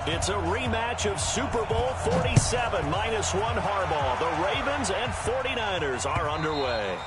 It's a rematch of Super Bowl 47, -1 Harbaugh. The Ravens and 49ers are underway.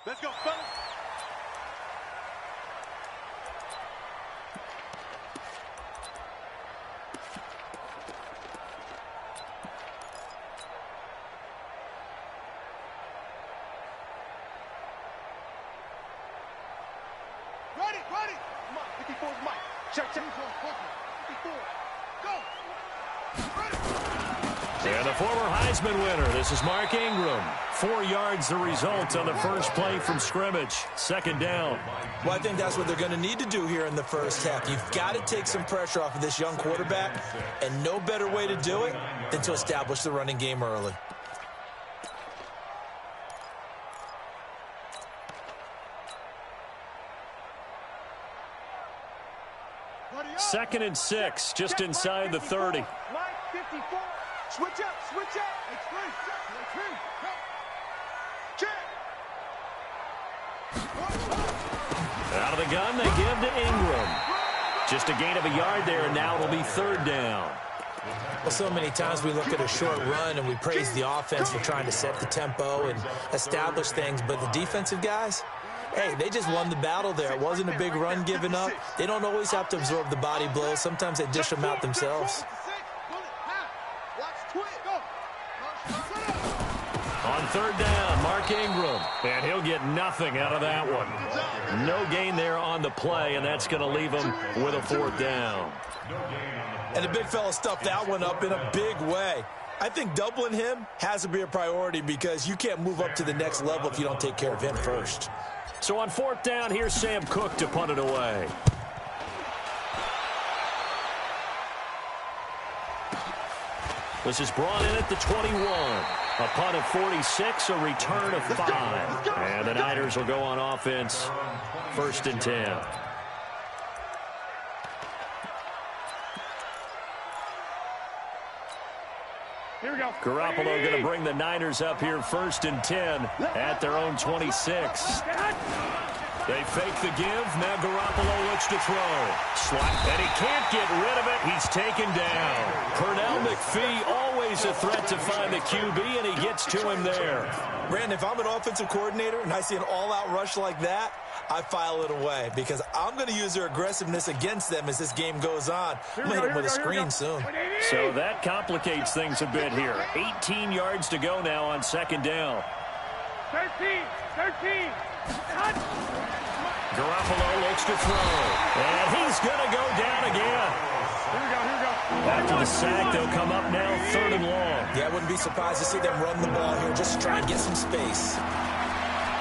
Let's go, fellas. Ready. Come on, 54 is Mike. Check. 54. Go. Ready. And a former Heisman winner. This is Mark Ingram. 4 yards the result on the first play from scrimmage. Second down. Well, I think that's what they're going to need to do here in the first half. You've got to take some pressure off of this young quarterback, and no better way to do it than to establish the running game early. Second and 6, just inside the 30. Mike, 54. Switch up. Check. Out of the gun, they give to Ingram. Just a gain of a yard there, and now it'll be third down. Well, so many times we look at a short run and we praise the offense for trying to set the tempo and establish things, but the defensive guys, hey, they just won the battle there. It wasn't a big run given up. They don't always have to absorb the body blows. Sometimes they dish them out themselves. On third down, Mark Ingram, and he'll get nothing out of that one. No gain there on the play, and that's going to leave him with a fourth down. And the big fella stuffed that one up in a big way. I think doubling him has to be a priority because you can't move up to the next level if you don't take care of him first. So on fourth down, here's Sam Cook to punt it away. This is brought in at the 21. A punt of 46, a return of 5. And the Niners will go on offense, first and 10. Here we go. Garoppolo going to bring the Niners up here first and 10 at their own 26. They fake the give. Now Garoppolo looks to throw. Slap, and he can't get rid of it. He's taken down. Pernell McPhee, always a threat to find the QB, and he gets to him there. Brandon, if I'm an offensive coordinator and I see an all-out rush like that, I file it away because I'm going to use their aggressiveness against them as this game goes on. I'm going to hit them with a screen soon. So that complicates things a bit here. 18 yards to go now on second down. 13. Garoppolo looks to throw. And he's going to go down again. Here we go. After the sack, they'll come up now third and long. Yeah, I wouldn't be surprised to see them run the ball here just to try and get some space.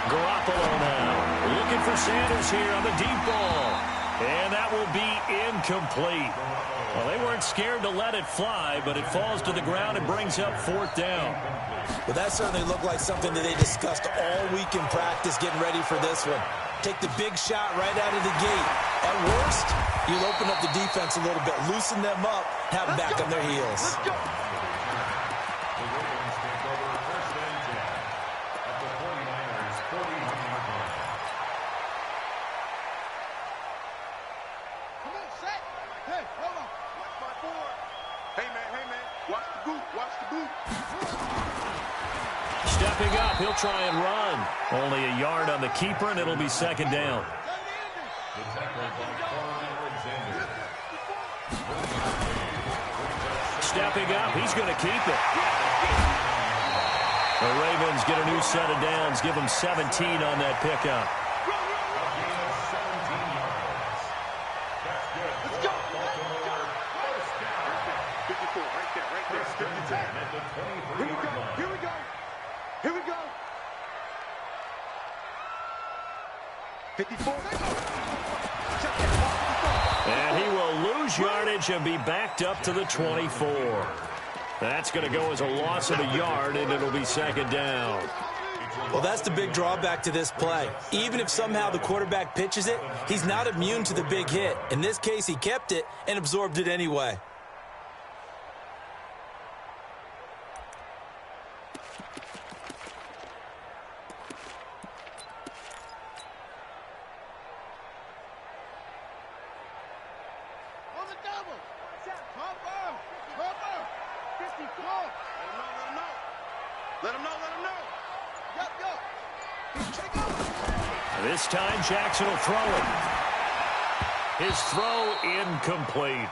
Garoppolo now looking for Sanders here on the deep ball. And that will be incomplete. Well, they weren't scared to let it fly, but it falls to the ground and brings up fourth down. Well, that certainly looked like something that they discussed all week in practice getting ready for this one. Take the big shot right out of the gate. At worst, you'll open up the defense a little bit, loosen them up, have them back on their heels. Let's go. Stepping up, he'll try and run. Only a yard on the keeper, and it'll be second down. Stepping up, he's going to keep it. The Ravens get a new set of downs, give them 17 on that pickup. Here we go. 54. And he will lose yardage and be backed up to the 24. That's going to go as a loss of a yard, and it'll be second down. Well, that's the big drawback to this play. Even if somehow the quarterback pitches it, he's not immune to the big hit. In this case, he kept it and absorbed it anyway. This time, Jackson will throw it. His throw incomplete.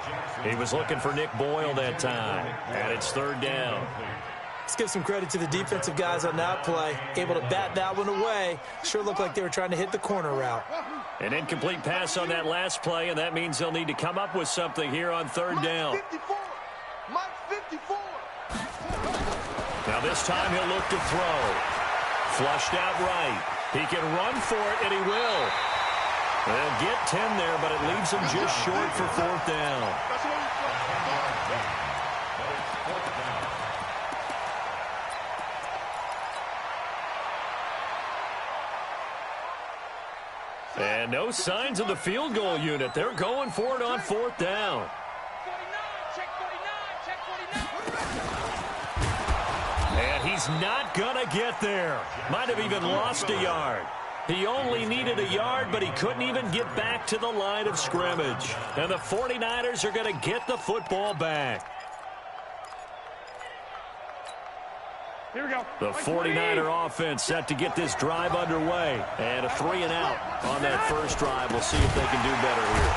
He was looking for Nick Boyle that time, and it's third down. Let's give some credit to the defensive guys on that play. Able to bat that one away. Sure looked like they were trying to hit the corner route. An incomplete pass on that last play, and that means they'll need to come up with something here on third down. Now this time he'll look to throw. Flushed out right. He can run for it, and he will. They'll get 10 there, but it leaves him just short for fourth down. And no signs of the field goal unit. They're going for it on fourth down. And he's not going to get there. Might have even lost a yard. He only needed a yard, but he couldn't even get back to the line of scrimmage. And the 49ers are going to get the football back. Here we go. The 49er offense set to get this drive underway. And a 3-and-out on that first drive. We'll see if they can do better here.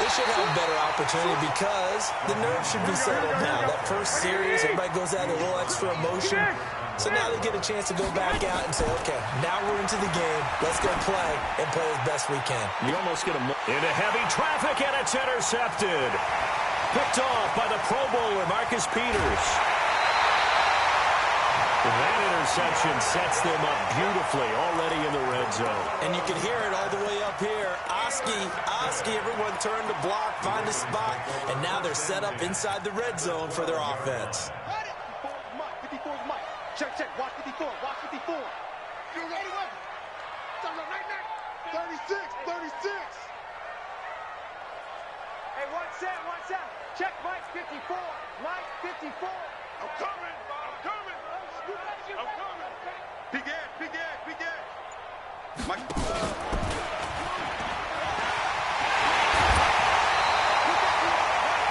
They should have a better opportunity because the nerves should be settled now. That first series, everybody goes out a little extra emotion. So now they get a chance to go back out and say, okay, now we're into the game. Let's go play and play as best we can. You almost get into heavy traffic, and it's intercepted. Picked off by the Pro Bowler, Marcus Peters. That interception sets them up beautifully already in the red zone. And you can hear it all the way up here. Oski, everyone turned to block, find a spot, and now they're set up inside the red zone for their offense. 54 is Mike. Check. Watch 54. Watch 54. You ready? Right now. 36. Hey, one set. Check Mike 54. Mike 54. I'm coming. Big Ed. Mike.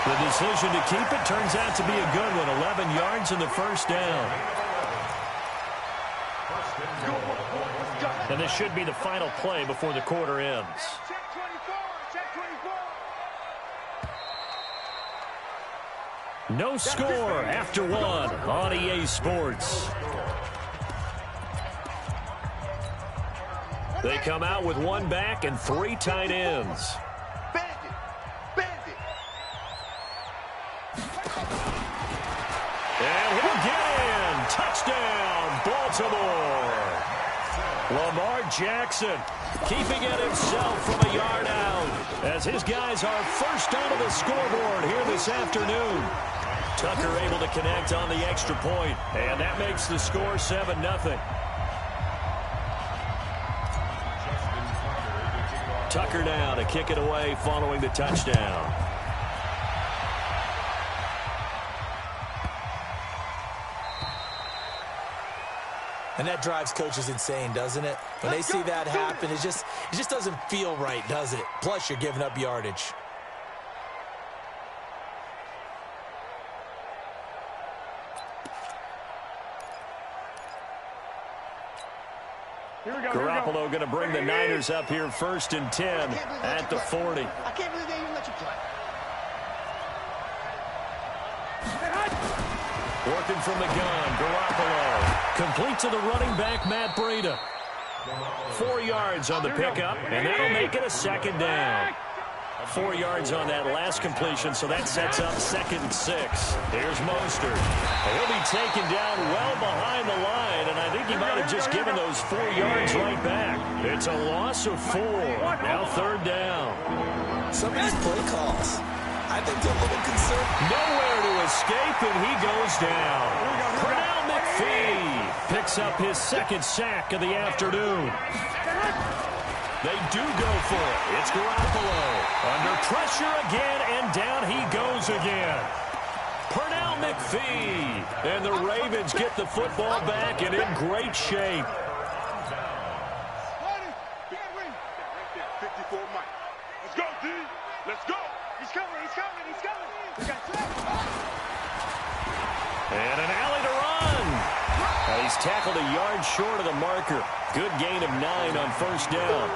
The decision to keep it turns out to be a good one. 11 yards in the first down. And this should be the final play before the quarter ends. No score after one on EA Sports. They come out with one back and three tight ends. And he'll get in. Touchdown, Baltimore. Lamar Jackson keeping it himself from a yard out as his guys are first onto the scoreboard here this afternoon. Tucker able to connect on the extra point, and that makes the score 7-0. Tucker now to kick it away following the touchdown. And that drives coaches insane, doesn't it? When they see that happen, it just doesn't feel right, does it? Plus, you're giving up yardage. Garoppolo going to bring the Niners up here 1st and 10 at the 40. I can't believe they even let you play. Working from the gun, Garoppolo. Complete to the running back, Matt Breida. 4 yards on the pickup, and that'll make it a 2nd down. 4 yards on that last completion, so that sets up 2nd and 6. Here's Mostert. He'll be taken down well behind the line, and I think he might have just given those 4 yards right back. It's a loss of 4. Now 3rd down. Some of these play calls, I think they're a little concerned. Nowhere to escape, and he goes down. Pernell McPhee picks up his 2nd sack of the afternoon. They do go for it. It's Garoppolo. Under pressure again, and down he goes again. Pernell McPhee. And the Ravens get the football back and in great shape. 54 Mike. Let's go, D. Let's go. He's coming. He's coming. He's coming. We got and an alley to run. He's tackled a yard short of the marker. Good gain of 9 on 1st down.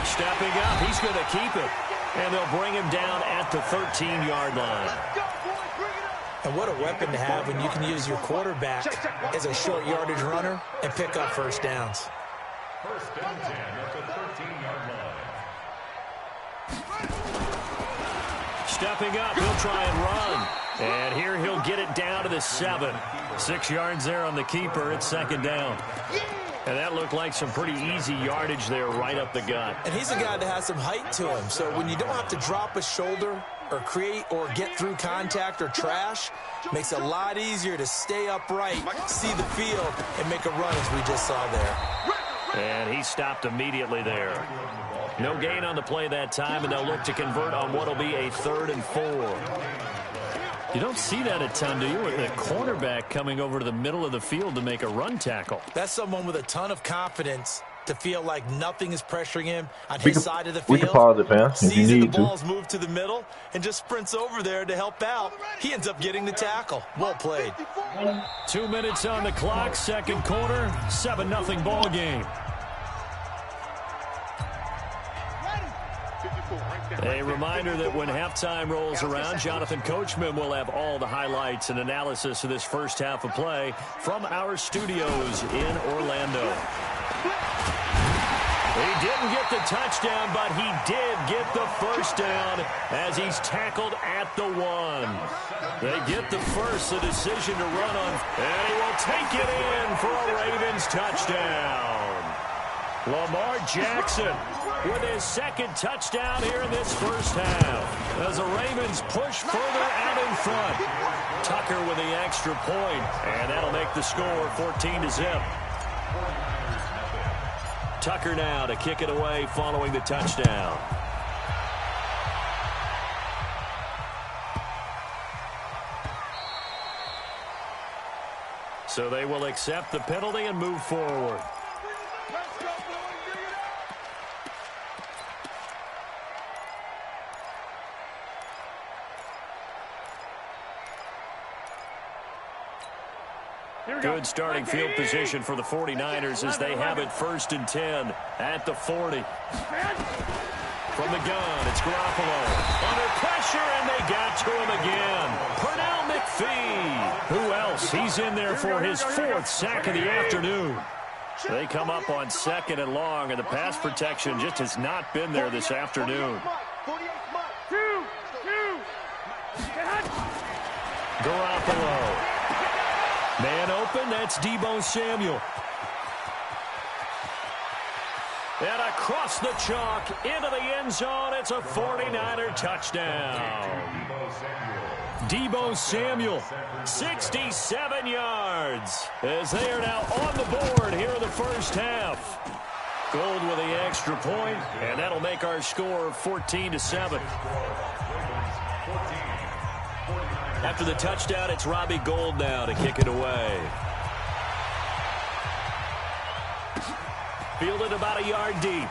Stepping up, he's going to keep it. And they'll bring him down at the 13-yard line. And what a weapon to have when you can use your quarterback as a short yardage runner and pick up 1st downs. 1st and 10 at the 13-yard line. Stepping up, he'll try and run. And here he'll get it down to the 7. 6 yards there on the keeper. It's 2nd down. And that looked like some pretty easy yardage there right up the gut. And he's a guy that has some height to him. So when you don't have to drop a shoulder or create or get through contact or trash, makes it a lot easier to stay upright, see the field, and make a run as we just saw there. And he stopped immediately there. No gain on the play that time, and they'll look to convert on what will be a 3rd and 4. You don't see that a ton, do you? With a cornerback coming over to the middle of the field to make a run tackle. That's someone with a ton of confidence to feel like nothing is pressuring him on his side of the field. We can pause it, man, if you need the ball's moved to the middle and just sprints over there to help out. He ends up getting the tackle. Well played. 2 minutes on the clock, 2nd quarter, 7-0 ball game. A reminder that when halftime rolls around, Jonathan Coachman will have all the highlights and analysis of this first half of play from our studios in Orlando. He didn't get the touchdown, but he did get the 1st down as he's tackled at the 1. They get the first, the decision to run on, and he will take it in for a Ravens touchdown. Lamar Jackson with his 2nd touchdown here in this first half as the Ravens push further out in front. Tucker with the extra point, and that'll make the score 14-0. Tucker now to kick it away following the touchdown. So they will accept the penalty and move forward. Good starting field position for the 49ers as they have it 1st and 10 at the 40. From the gun, it's Garoppolo. Under pressure, and they got to him again. Pernell McPhee. Who else? He's in there for his 4th sack of the afternoon. They come up on 2nd and long, and the pass protection just has not been there this afternoon. Garoppolo. Man open, that's Deebo Samuel. And across the chalk, into the end zone, it's a 49er touchdown. Deebo Samuel, 67 yards, as they are now on the board here in the first half. Gold with the extra point, and that'll make our score 14-7. After the touchdown, it's Robbie Gould now to kick it away. Fielded about a yard deep.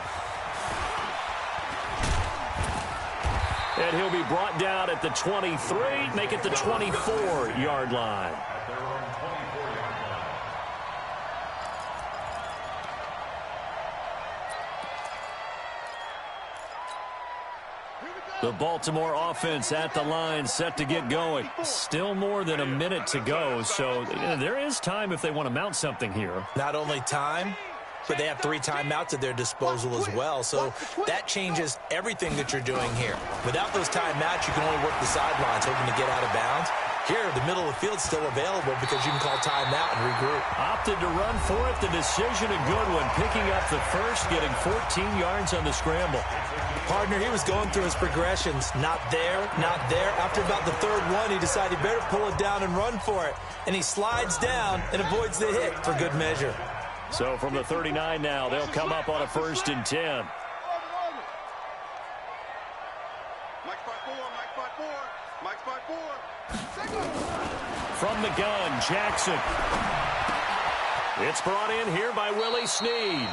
And he'll be brought down at the 23, make it the 24-yard line. At their own 24-yard line. The Baltimore offense at the line, set to get going. Still more than a minute to go, so there is time if they want to mount something here. Not only time, but they have 3 timeouts at their disposal as well, so that changes everything that you're doing here. Without those timeouts, you can only work the sidelines, hoping to get out of bounds. Here, the middle of the field's still available because you can call timeout and regroup. Opted to run for it. The decision a good one. Picking up the first, getting 14 yards on the scramble. Partner, he was going through his progressions. Not there, not there. After about the 3rd one, he decided he better pull it down and run for it. And he slides down and avoids the hit for good measure. So from the 39 now, they'll come up on a 1st and 10. Mike 5-4, Mike 5-4, Mike 5-4. From the gun, Jackson. It's brought in here by Willie Snead.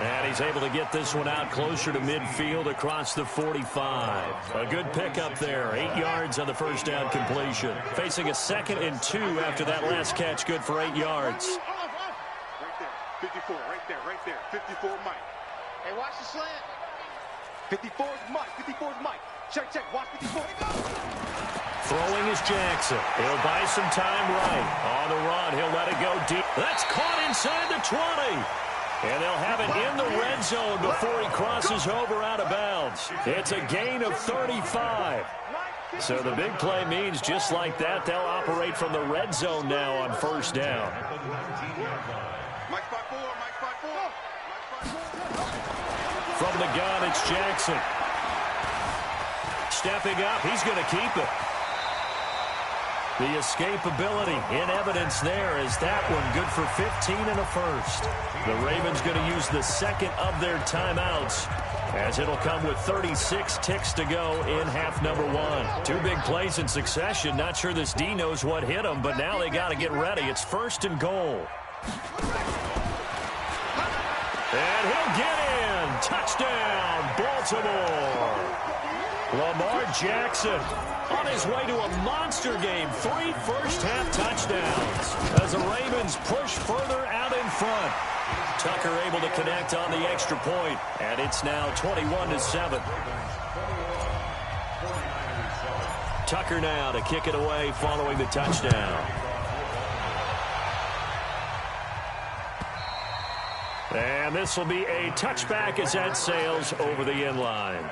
And he's able to get this one out closer to midfield across the 45. A good pickup there. 8 yards on the first down completion. Facing a 2nd and 2 after that last catch, good for 8 yards. Right there, 54, right there, 54 Mike. Hey, watch the slant. 54 is Mike, 54 is Mike. Check, watch 54. Throwing is Jackson. He'll buy some time right. On the run, he'll let it go deep. That's caught inside the 20. And they'll have it in the red zone before he crosses over out of bounds. It's a gain of 35. So the big play means just like that, they'll operate from the red zone now on 1st down. Mike 5-4, Mike 5-4, Mike 5-4. From the gun, it's Jackson. Stepping up, he's going to keep it. The escapability in evidence there is that one good for 15 and a first. The Ravens going to use the 2nd of their timeouts as it'll come with 36 ticks to go in half number 1. 2 big plays in succession. Not sure this D knows what hit him, but now they got to get ready. It's 1st and goal. And he'll get in. Touchdown, Baltimore. Lamar Jackson on his way to a monster game. 3 first-half touchdowns as the Ravens push further out in front. Tucker able to connect on the extra point, and it's now 21-7. Tucker now to kick it away following the touchdown. And this will be a touchback as that sails over the end line.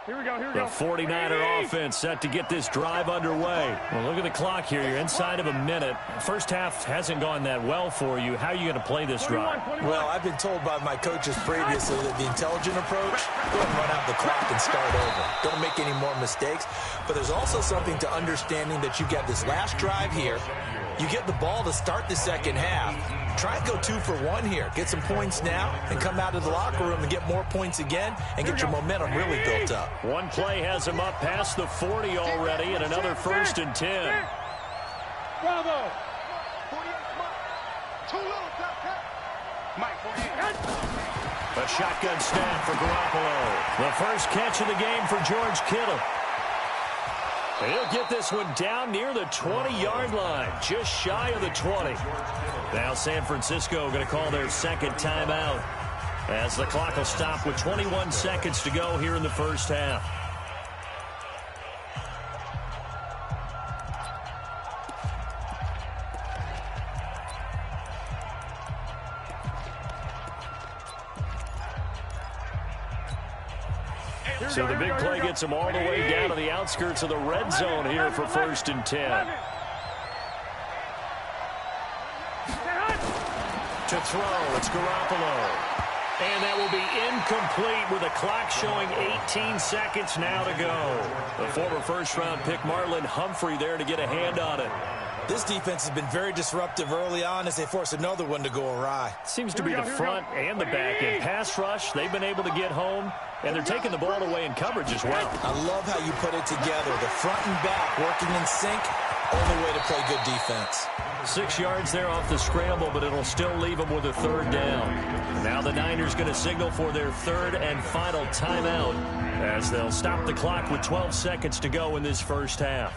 The 49er offense set to get this drive underway. Well, look at the clock here. You're inside of a minute. First half hasn't gone that well for you. How are you going to play this drive? Well, I've been told by my coaches previously that the intelligent approach, go ahead and run out the clock and start over. Don't make any more mistakes. But there's also something to understanding that you get this last drive here. You get the ball to start the 2nd half. Try and go 2 for 1 here. Get some points now and come out of the locker room and get more points again and get your momentum really built up. One play has him up past the 40 already, and another 1st and 10. Bravo. 48 Mike. Too little, Mike 48. A shotgun snap for Garoppolo. The first catch of the game for George Kittle. He'll get this one down near the 20-yard line, just shy of the 20. Now San Francisco going to call their 2nd timeout as the clock will stop with 21 seconds to go here in the first half. So the big play gets them all the way down to the outskirts of the red zone here for 1st and 10. To throw, it's Garoppolo. And that will be incomplete with the clock showing 18 seconds now to go. The former first-round pick Marlon Humphrey there to get a hand on it. This defense has been very disruptive early on as they force another one to go awry. Seems to be the front and the back end. Pass rush, they've been able to get home, and they're taking the ball away in coverage as well. I love how you put it together. The front and back working in sync, only way to play good defense. 6 yards there off the scramble, but it'll still leave them with a 3rd down. Now the Niners going to signal for their third and final timeout as they'll stop the clock with 12 seconds to go in this first half.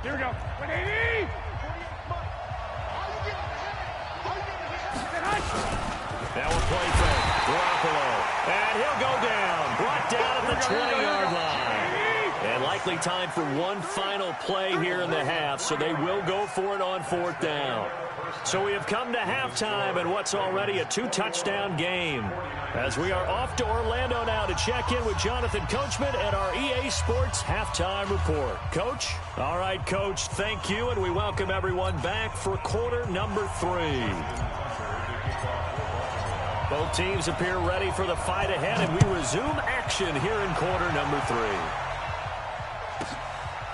Here we go. Now a play fake. Garoppolo. And he'll go down. Brought down at the 20-yard line. And likely time for one final play here in the half, so they will go for it on fourth down. So we have come to halftime in what's already a two-touchdown game. As we are off to Orlando now to check in with Jonathan Coachman and our EA Sports Halftime Report. Coach? All right, Coach, thank you, and we welcome everyone back for quarter number 3. Both teams appear ready for the fight ahead, and we resume action here in quarter number 3.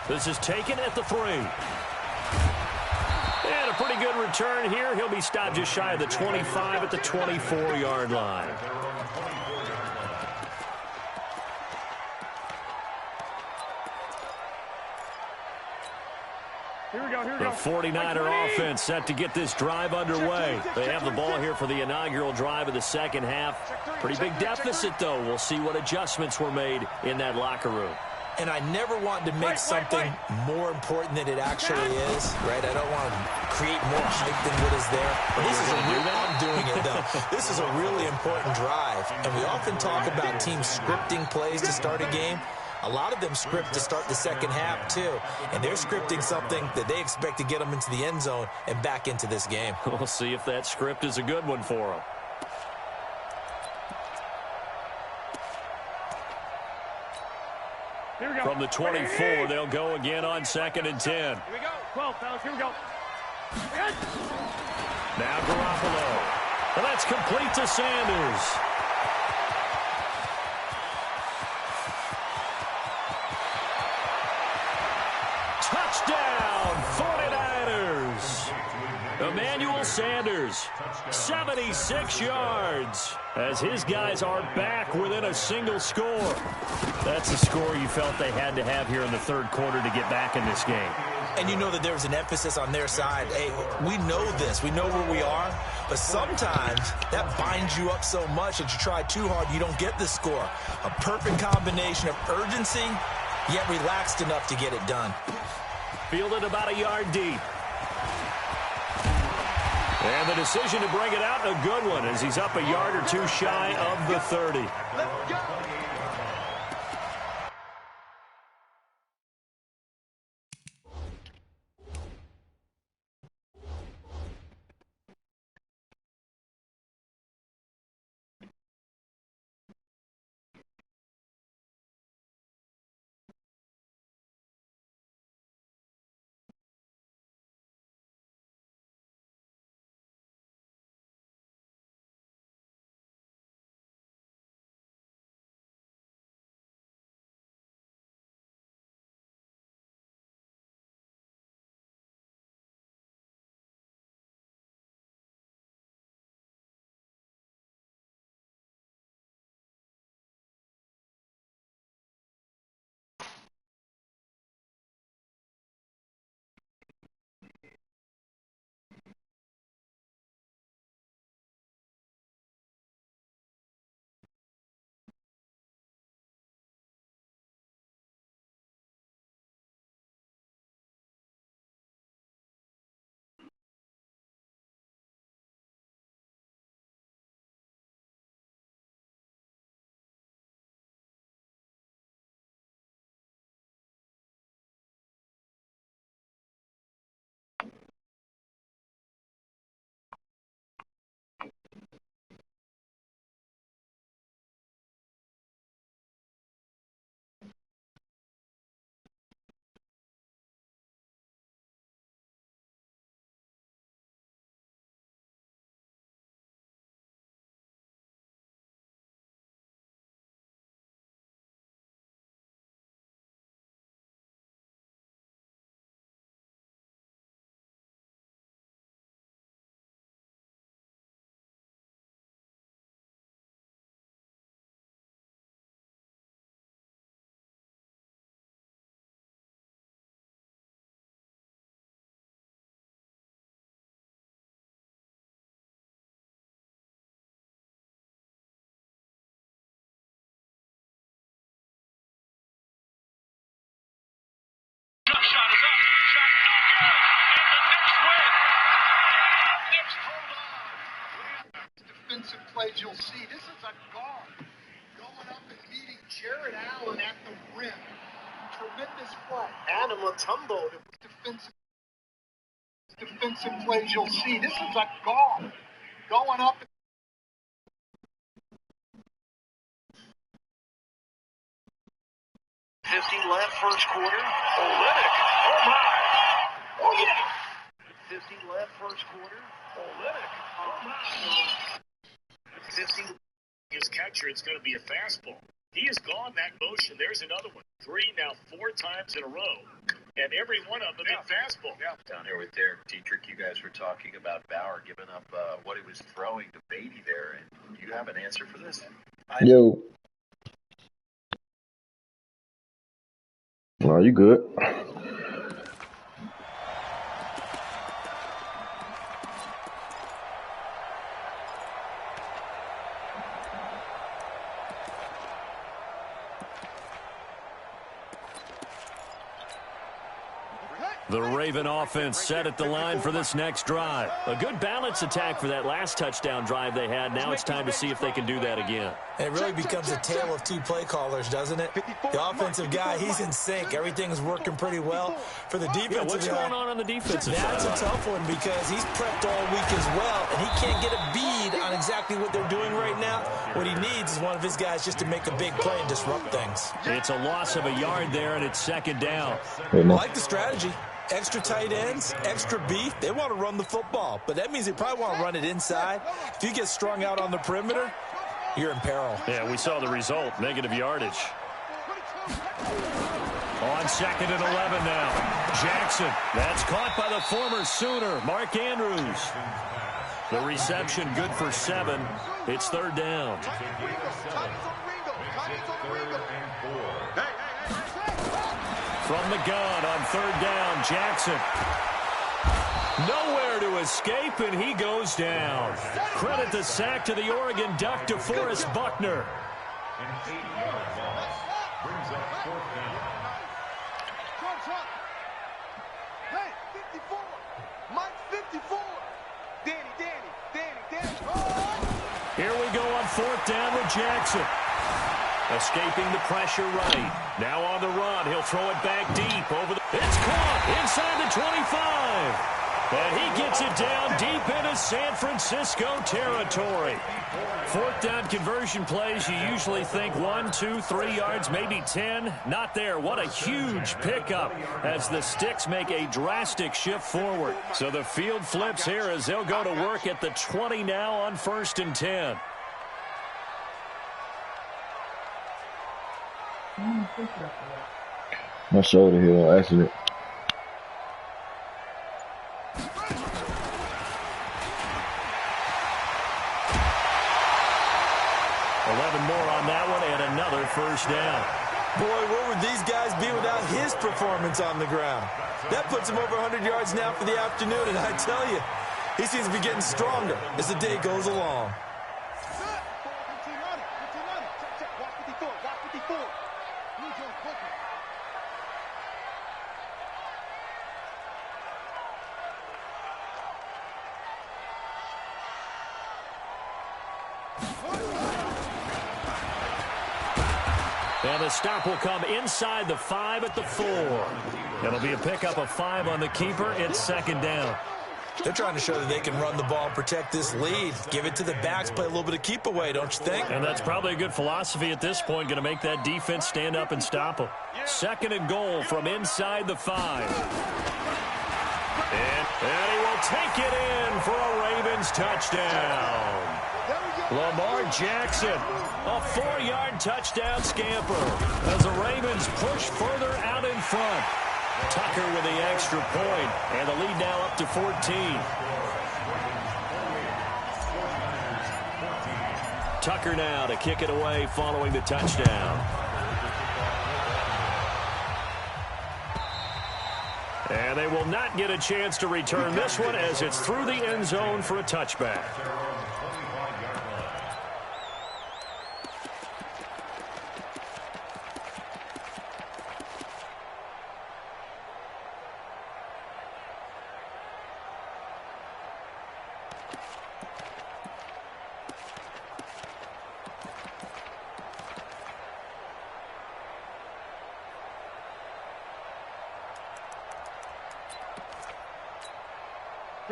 This is taken at the 3. And a pretty good return here. He'll be stopped just shy of the 25 at the 24-yard line. The 49er offense set to get this drive underway. They have the ball here for the inaugural drive of the second half. Pretty big deficit, though. We'll see what adjustments were made in that locker room. And I never want to make something more important than it actually is, right? I don't want to create more hype than what is there. This is I'm doing it, though. This is a really important drive. And we often talk about teams scripting plays to start a game. A lot of them script to start the second half, too. And they're scripting something that they expect to get them into the end zone and back into this game. We'll see if that script is a good one for them. From the 24, they'll go again on 2nd and 10. Here we go. 12, fellas. Here we go. Now Garoppolo. And that's complete to Sanders. Touchdown, 49ers. Emmanuel Sanders, 76 yards, as his guys are back within a single score. That's a score you felt they had to have here in the third quarter to get back in this game. And you know that there was an emphasis on their side. Hey, we know this. We know where we are. But sometimes that binds you up so much that you try too hard, you don't get the score. A perfect combination of urgency, yet relaxed enough to get it done. Fielded about a yard deep. And the decision to bring it out, a good one, as he's up a yard or two shy of the 30. Let's go. plays you'll see. This is a guard going up and meeting Jared Allen at the rim. Tremendous play. Adam Latumbo, the defensive plays you'll see. This is a guard going up. 50 left first quarter. Olynyk. Oh my. Oh yeah. 50 left first quarter. Olynyk. Oh my. 50. His catcher, it's going to be a fastball. He has gone that motion. There's another one. 3 now 4 times in a row. And every one of them in fastball. Yeah. Down here with Derek Dietrich, you guys were talking about Bauer giving up what he was throwing to Beatty there. And do you have an answer for this? Yo. No, you good. The Raven offense set at the line for this next drive. A good balance attack for that last touchdown drive they had. Now it's time to see if they can do that again. And it really becomes a tale of 2 play callers, doesn't it? The offensive guy, he's in sync. Everything's working pretty well. For the defensive guy, what's going on the defensive side? That's a tough one because he's prepped all week as well, and he can't get a bead on exactly what they're doing right now. What he needs is one of his guys just to make a big play and disrupt things. It's a loss of a yard there, and it's second down. I like the strategy. Extra tight ends, extra beef. They want to run the football, but that means they probably want to run it inside. If you get strung out on the perimeter, you're in peril. Yeah, we saw the result, negative yardage. On 2nd and 11 now. Jackson, that's caught by the former Sooner, Mark Andrews. The reception good for 7. It's 3rd down. From the gun on 3rd down, Jackson. Nowhere to escape, and he goes down. Credit the sack to the Oregon Duck, DeForest Buckner. An 8-yard loss brings up 4th down. Hey, 54. Mike 54. Danny. Oh! Here we go on 4th down with Jackson. Escaping the pressure right. Now on the run. He'll throw it back deep over the... It's caught inside the 25. And he gets it down deep into San Francisco territory. 4th down conversion plays, you usually think 1, 2, 3 yards, maybe 10. Not there. What a huge pickup as the Sticks make a drastic shift forward. So the field flips here as they'll go to work at the 20 now on 1st and 10. My shoulder hit on accident. More on that one and another 1st down. Boy, where would these guys be without his performance on the ground? That puts him over 100 yards now for the afternoon, and I tell you, he seems to be getting stronger as the day goes along. And the stop will come inside the 5 at the 4. It'll be a pickup of 5 on the keeper. It's 2nd down. They're trying to show that they can run the ball and protect this lead. Give it to the backs, play a little bit of keep away, don't you think? And that's probably a good philosophy at this point, going to make that defense stand up and stop them. 2nd and goal from inside the 5. And he will take it in for a Ravens touchdown. Lamar Jackson, a 4-yard touchdown scamper as the Ravens push further out in front. Tucker with the extra point, and the lead now up to 14. Tucker now to kick it away following the touchdown. And they will not get a chance to return this one as it's through the end zone for a touchback.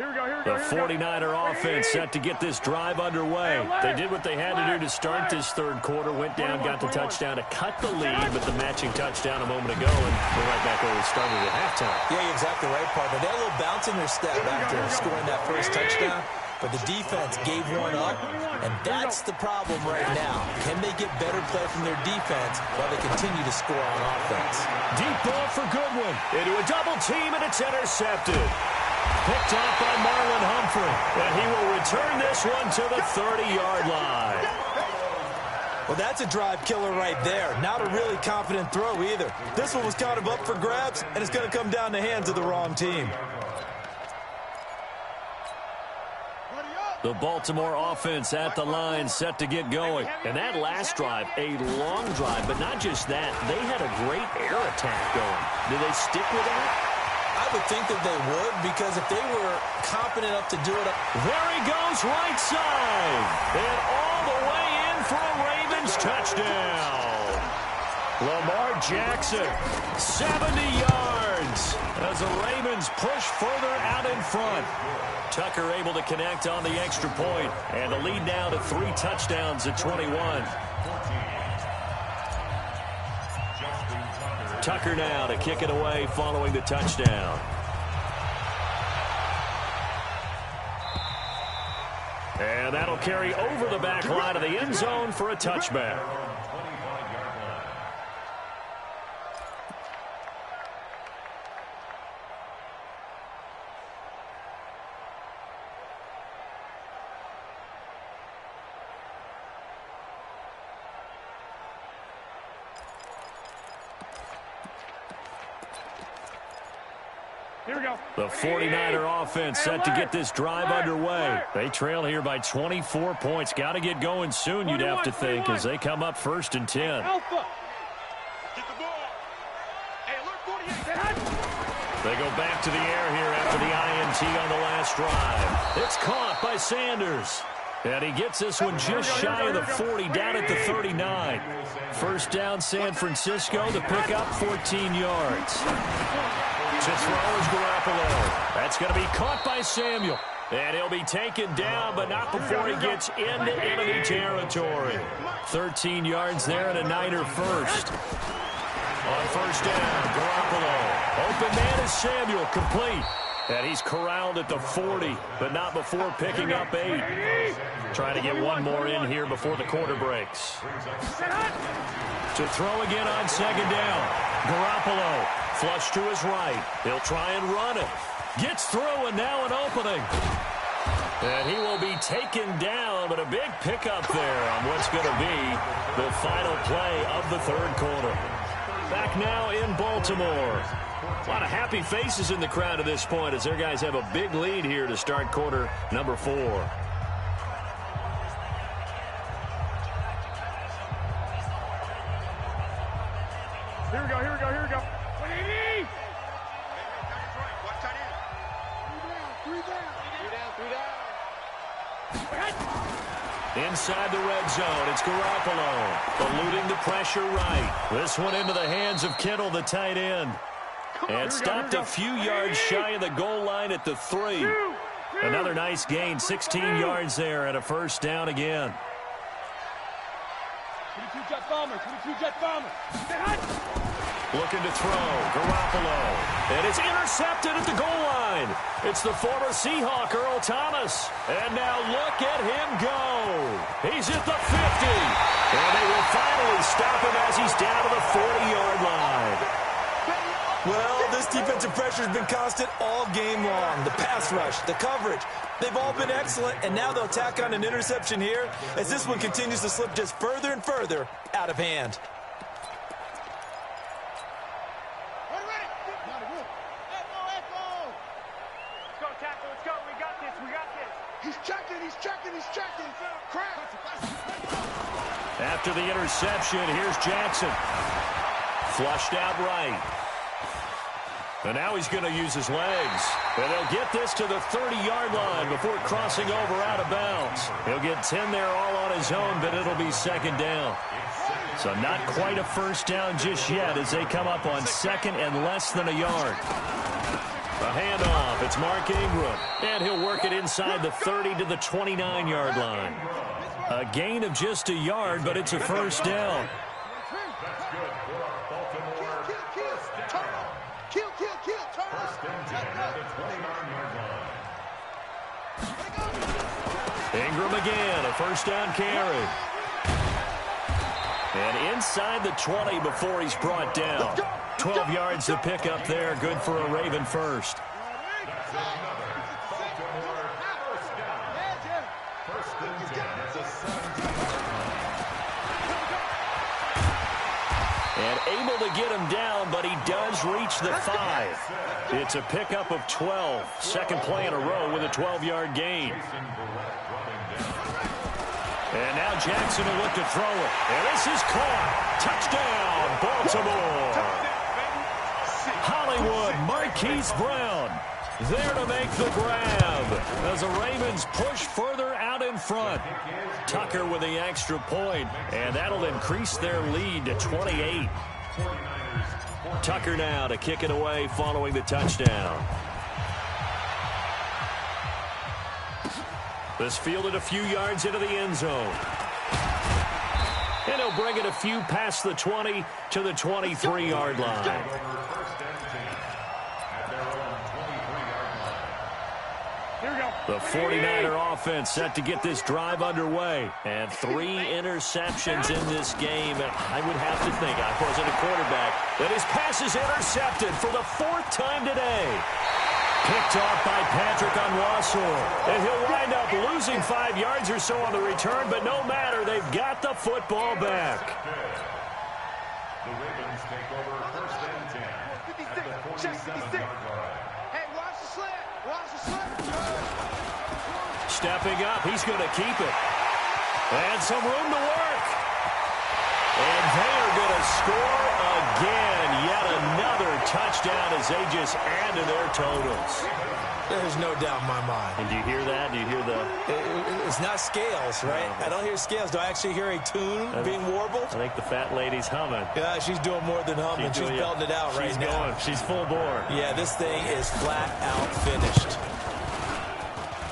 The 49er offense set to get this drive underway. They did what they had to do to start this third quarter, went down, got the touchdown to cut the lead, but the matching touchdown a moment ago, and we're right back where we started at halftime. Yeah, you're exactly right, partner. They had a little bounce in their step after scoring that first touchdown, but the defense gave one up, and that's the problem right now. Can they get better play from their defense while they continue to score on offense? Deep ball for Goodwin. Into a double team, and it's intercepted. Picked off by Marlon Humphrey, and he will return this one to the 30-yard line. Well, that's a drive killer right there. Not a really confident throw either. This one was kind of up for grabs, and it's going to come down the hands of the wrong team. The Baltimore offense at the line, set to get going. And that last drive, a long drive, but not just that. They had a great air attack going. Do they stick with that? I would think that they would, because if they were confident enough to do it. There he goes, right side. And all the way in for a Ravens touchdown. Lamar Jackson, 70 yards as the Ravens push further out in front. Tucker able to connect on the extra point, and the lead now to 3 touchdowns at 21. Tucker now to kick it away following the touchdown. And that'll carry over the back line of the end zone for a touchback. The 49er offense set to get this drive underway. They trail here by 24 points. Got to get going soon, you'd have to think, as they come up 1st and 10. They go back to the air here after the INT on the last drive. It's caught by Sanders. And he gets this one just shy of the 40, down at the 39. First down, San Francisco, to pick up 14 yards. To throw is Garoppolo. That's going to be caught by Samuel. And he'll be taken down, but not before he gets into enemy territory. 13 yards there and a Niner first. On first down, Garoppolo. Open man is Samuel, complete. And he's corralled at the 40, but not before picking up 8. Trying to get one more in here before the quarter breaks. To throw again on second down. Garoppolo, flush to his right. He'll try and run it. Gets through, and now an opening. And he will be taken down, but a big pickup there on what's going to be the final play of the third quarter. Back now in Baltimore. A lot of happy faces in the crowd at this point as their guys have a big lead here to start quarter number 4. Here we go. What do you need? Watch tight end. 3 down. Inside the red zone, it's Garoppolo eluding the pressure right. This one into the hands of Kittle, the tight end. And stopped a few yards shy of the goal line at the 3. Another nice gain, 16 yards there, and a first down again. 22 jet bomber. Looking to throw, Garoppolo. And it's intercepted at the goal line. It's the former Seahawk, Earl Thomas. And now look at him go. He's at the 50. And they will finally stop him as he's down to the 40-yard line. Well, this defensive pressure has been constant all game long. The pass rush, the coverage, they've all been excellent, and now they'll tack on an interception here as this one continues to slip just further and further out of hand. He's checking. Crap. After the interception, here's Jackson. Flushed out right. And now he's going to use his legs. And they'll get this to the 30-yard line before crossing over out of bounds. He'll get 10 there all on his own, but it'll be second down. So not quite a first down just yet as they come up on second and less than a yard. A handoff. It's Mark Ingram. And he'll work it inside the 30 to the 29-yard line. A gain of just a yard, but it's a first down. That's good for Baltimore. Kill, turn. First and 10 at the 29-yard line. Ingram again, a first down carry. And inside the 20 before he's brought down. 12 yards to pick up there. Good for a Raven first. That's another Baltimore first down. First and 10 at the 17-yard line. And able to get him down, but he does reach the 5. It's a pickup of 12. Second play in a row with a 12-yard gain. And now Jackson will look to throw it. And this is caught. Touchdown, Baltimore. Hollywood, Marquise Brown there to make the grab as the Ravens push further out in front. Tucker with the extra point, and that'll increase their lead to 28. Tucker now to kick it away following the touchdown. This fielded a few yards into the end zone. And he'll bring it a few past the 20 to the 23-yard line. The 49er offense set to get this drive underway. And 3 interceptions in this game. I would have to think, I wasn't a quarterback, that his pass is intercepted for the 4th time today. Picked off by Patrick Onwuasor. And he'll wind up losing 5 yards or so on the return, but no matter, they've got the football back. The Ravens take over first and 10 at the 47-yard line. Hey, watch the slant. Watch the slant. Stepping up, he's going to keep it. And some room to work. And they are going to score again. Yet another touchdown as they just add to their totals. There's no doubt in my mind. And do you hear that? Do you hear the... It's not scales, right? I don't hear scales. Do I actually hear a tune being warbled? I think the fat lady's humming. Yeah, she's doing more than humming. She's belting it out right now. Going. She's full bore. Yeah, this thing is flat out finished.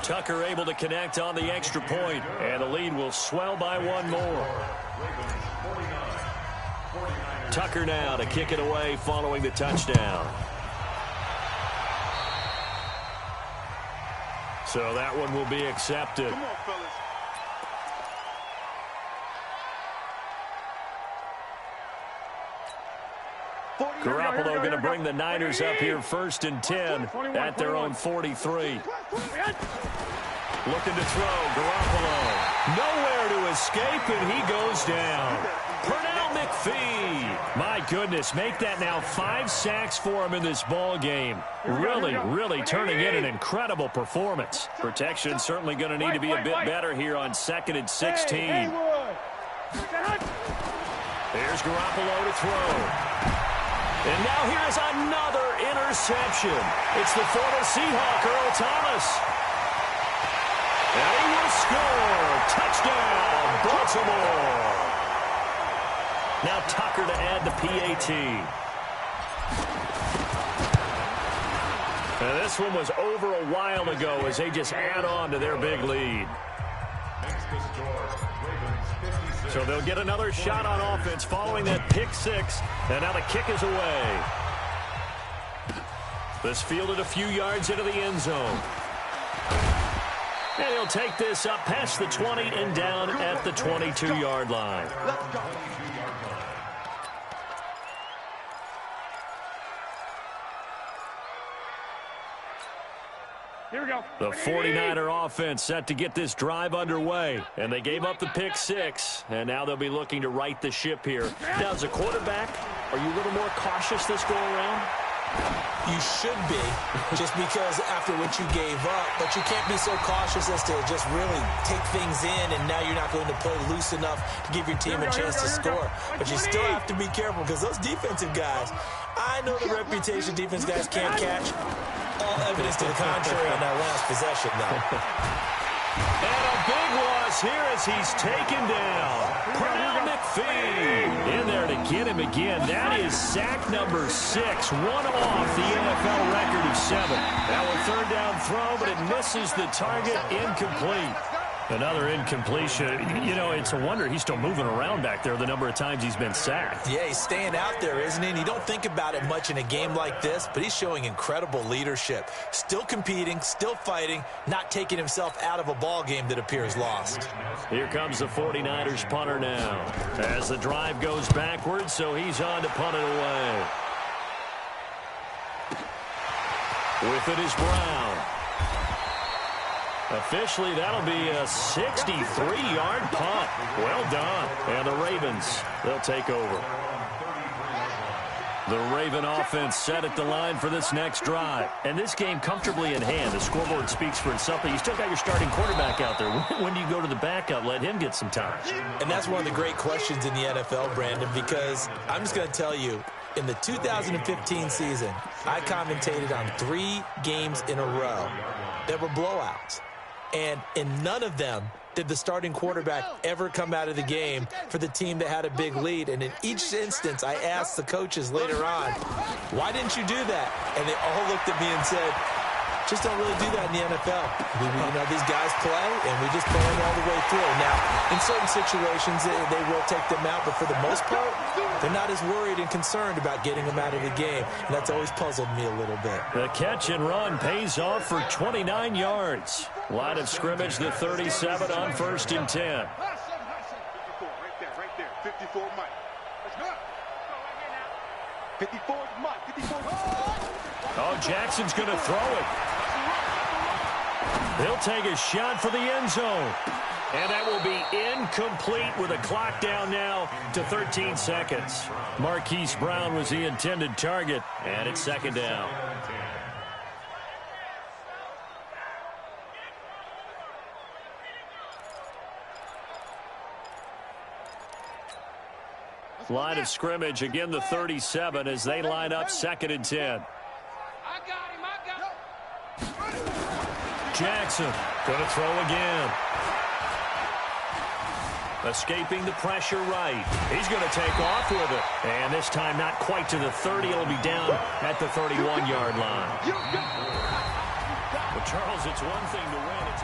Tucker able to connect on the extra point, and the lead will swell by 1 more. Tucker now to kick it away following the touchdown. So that one will be accepted. Come on, fellas. Garoppolo going to bring the Niners up here first and 10 at their own 43. Looking to throw, Garoppolo. Nowhere to escape, and he goes down. Pernell McPhee. My goodness, make that now 5 sacks for him in this ball game. Really turning in an incredible performance. Protection certainly going to need to be a bit better here on 2nd and 16. There's Garoppolo to throw. And now here's another interception. It's the former Seahawk, Earl Thomas. And he will score. Touchdown, Baltimore. Now Tucker to add the PAT. And this one was over a while ago as they just add on to their big lead. So they'll get another shot on offense following that pick 6. And now the kick is away. This fielded a few yards into the end zone. And he'll take this up past the 20 and down at the 22-yard line. Let's go. Here we go. The 49er offense set to get this drive underway. And they gave up the pick 6. And now they'll be looking to right the ship here. Now, as a quarterback, are you a little more cautious this go around? You should be, just because after what you gave up, but you can't be so cautious as to just really take things in, and now you're not going to play loose enough to give your team a chance to score. But you still have to be careful, because those defensive guys, I know the reputation defense guys can't catch. All evidence to the contrary on that last possession, though. And a big loss here as he's taken down. Pernell McPhee in there to get him again. That is sack number 6, one off the NFL record of 7. Now a third down throw, but it misses the target, incomplete. Another incompletion. You know, it's a wonder he's still moving around back there the number of times he's been sacked. Yeah, he's staying out there, isn't he? And you don't think about it much in a game like this, but he's showing incredible leadership. Still competing, still fighting, not taking himself out of a ball game that appears lost. Here comes the 49ers punter now. As the drive goes backwards, so he's on to punt it away. With it is Brown. Officially, that'll be a 63-yard punt. Well done. And the Ravens, they'll take over. The Raven offense set at the line for this next drive. And this game comfortably in hand. The scoreboard speaks for itself, but you still got your starting quarterback out there. When do you go to the backup? Let him get some time. And that's one of the great questions in the NFL, Brandon, because I'm just going to tell you, in the 2015 season, I commentated on 3 games in a row that were blowouts. And in none of them did the starting quarterback ever come out of the game for the team that had a big lead. And in each instance, I asked the coaches later on, why didn't you do that? And they all looked at me and said, just don't really do that in the NFL. You know, these guys play, and we just play them all the way through. Now, in certain situations, they will take them out, but for the most part, they're not as worried and concerned about getting them out of the game, and that's always puzzled me a little bit. The catch and run pays off for 29 yards. Line of scrimmage, the 37 on 1st and 10. 54, right there. 54, Mike. Let's go. 54 is Mike. 54 is Oh, Jackson's going to throw it. He'll take a shot for the end zone. And that will be incomplete with a clock down now to 13 seconds. Marquise Brown was the intended target, and it's 2nd down. Line of scrimmage, again the 37 as they line up 2nd and 10. Jackson going to throw again. Escaping the pressure right. He's going to take off with it. And this time not quite to the 30. It'll be down at the 31-yard line. But Charles, it's one thing to win. It's